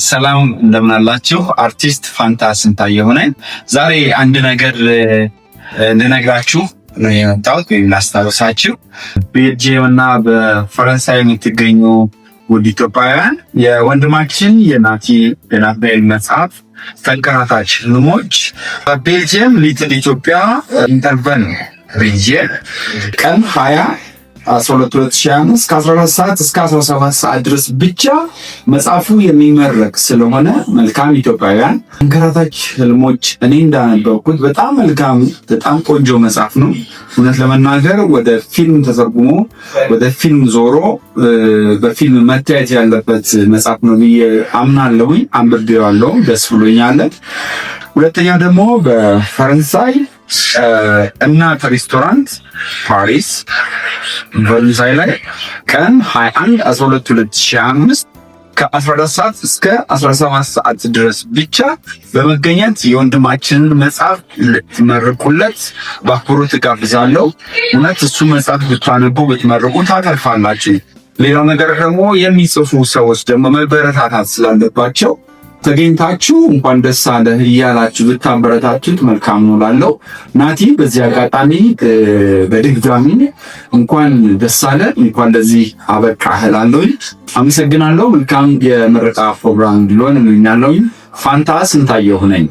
ሰላም እንደምን አላችሁ? አርቲስት ፋንታ ስንታየሁ ነኝ። ዛሬ አንድ ነገር ልነግራችሁ ነው የመጣሁት ወይም ላስታውሳችሁ። ቤልጅየም እና በፈረንሳይ የምትገኙ ውድ ኢትዮጵያውያን የወንድማችን የናትናኤል መጽሐፍ ተንከራታች ህልሞች በቤልጅየም ሊትል ኢትዮጵያ ኢንተርቨን ሪጅን ቀን 20/12/2025 ከ14 ሰዓት እስከ 17 ሰዓት ድረስ ብቻ መጽሐፉ የሚመረቅ ስለሆነ መልካም ኢትዮጵያውያን ተንከራታች ህልሞች እኔ እንዳነበብኩት በጣም መልካም በጣም ቆንጆ መጽሐፍ ነው። እውነት ለመናገር ወደ ፊልም ተተርጉሞ ወደ ፊልም ዞሮ በፊልም መታየት ያለበት መጽሐፍ ነው ብዬ አምናለሁኝ። አንብቤዋለሁ፣ ደስ ብሎኛል። ሁለተኛ ደግሞ በፈረንሳይ እናት ሬስቶራንት ፓሪስ ፈረንሳይ ላይ ቀን 21/12/2025 ከ14 ሰዓት እስከ 17 ሰዓት ድረስ ብቻ በመገኘት የወንድማችንን መጽሐፍ ልትመርቁለት በአክብሮት እጋብዛለሁ። እውነት እሱ መጽሐፍ ብታነቡ ብትመርቁ ታተርፋላችሁ። ሌላው ነገር ደግሞ የሚጽፉ ሰዎች ደግሞ መበረታታት ስላለባቸው ተገኝታችሁ እንኳን ደስ አለህ እያላችሁ ብታበረታቱት መልካም ነው እላለሁ። ናቲ በዚህ አጋጣሚ በድጋሚ እንኳን ደስ አለ እንኳን ለዚህ አበቃህ እላለሁ። አመሰግናለሁ። መልካም የምረቃ ፕሮግራም እንዲሆን እመኛለሁ። ፋንታ ስንታየሁ ነኝ።